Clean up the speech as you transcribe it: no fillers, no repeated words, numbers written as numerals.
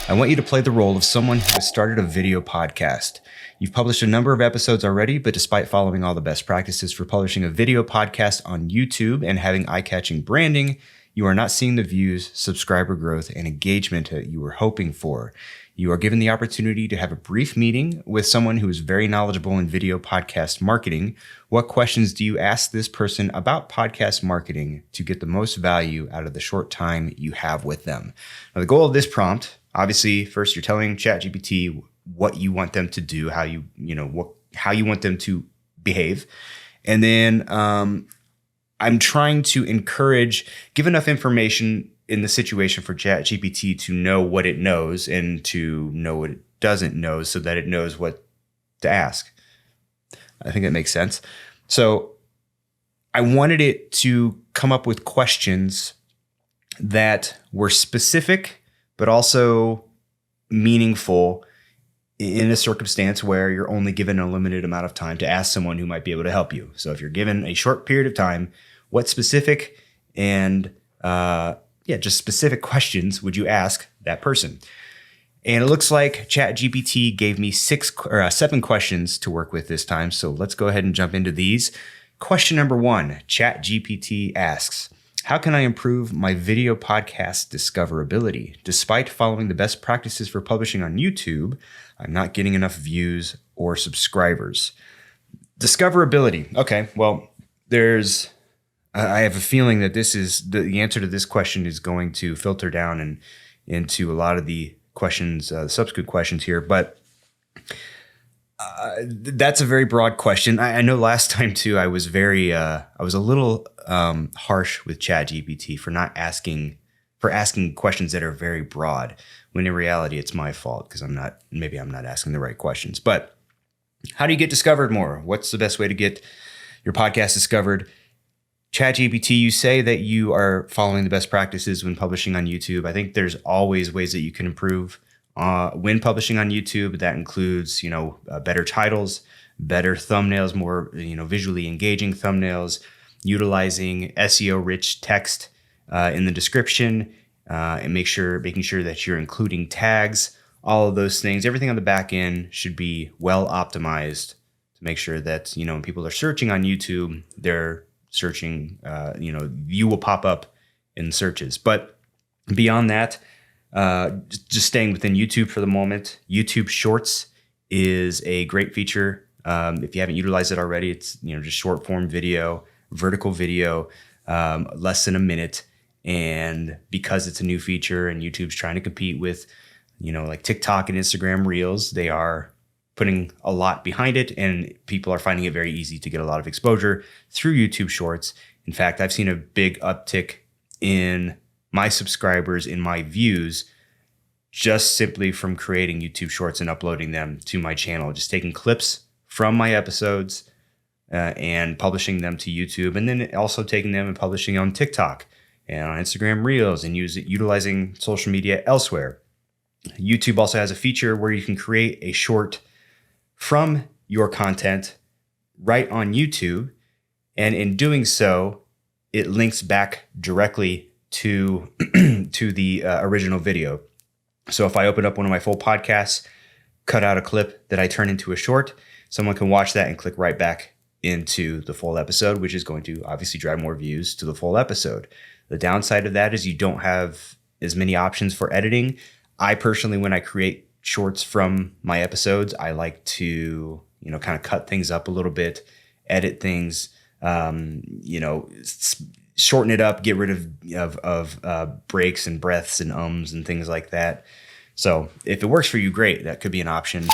I want you to play the role of someone who has started a video podcast. You've published a number of episodes already, but despite following all the best practices for publishing a video podcast on YouTube and having eye-catching branding, you are not seeing the views, subscriber growth, and engagement that you were hoping for. You are given the opportunity to have a brief meeting with someone who is very knowledgeable in video podcast marketing. What questions do you ask this person about podcast marketing to get the most value out of the short time you have with them? Now, the goal of this prompt, obviously, first you're telling ChatGPT what you want them to do, how you want them to behave. And then I'm trying to give enough information in the situation for ChatGPT to know what it knows and to know what it doesn't know so that it knows what to ask. I think that makes sense. So I wanted it to come up with questions that were specific, but also meaningful in a circumstance where you're only given a limited amount of time to ask someone who might be able to help you. So if you're given a short period of time, what specific and just specific questions would you ask that person? And it looks like ChatGPT gave me 7 questions to work with this time. So let's go ahead and jump into these. Question number 1, ChatGPT asks, how can I improve my video podcast discoverability? Despite following the best practices for publishing on YouTube, I'm not getting enough views or subscribers. Discoverability. Okay, well, I have a feeling that this is the answer to this question is going to filter down and into a lot of the questions, subsequent questions here. But that's a very broad question. I know last time too, I was a little harsh with ChatGPT for asking questions that are very broad. When in reality, it's my fault because I'm not asking the right questions. But how do you get discovered more? What's the best way to get your podcast discovered? ChatGPT, you say that you are following the best practices when publishing on YouTube. I think there's always ways that you can improve when publishing on YouTube. That includes, better titles, better thumbnails, more, visually engaging thumbnails, utilizing SEO-rich text in the description, and making sure that you're including tags, all of those things. Everything on the back end should be well optimized to make sure that, when people are searching on YouTube, they're searching, you will pop up in searches. But beyond that, just staying within YouTube for the moment, YouTube Shorts is a great feature. If you haven't utilized it already, it's just short form video, vertical video, less than a minute. And because it's a new feature and YouTube's trying to compete with, like TikTok and Instagram Reels, they are putting a lot behind it, and people are finding it very easy to get a lot of exposure through YouTube Shorts. In fact, I've seen a big uptick in my subscribers, in my views, just simply from creating YouTube Shorts and uploading them to my channel, just taking clips from my episodes and publishing them to YouTube, and then also taking them and publishing on TikTok and on Instagram Reels and utilizing social media elsewhere. YouTube also has a feature where you can create a short from your content right on YouTube. And in doing so, it links back directly to the original video. So if I open up one of my full podcasts, cut out a clip that I turn into a short, someone can watch that and click right back into the full episode, which is going to obviously drive more views to the full episode. The downside of that is you don't have as many options for editing. I personally, when I create shorts from my episodes, I like to, kind of cut things up a little bit, edit things, shorten it up, get rid of breaks and breaths and ums and things like that. So if it works for you, great. That could be an option.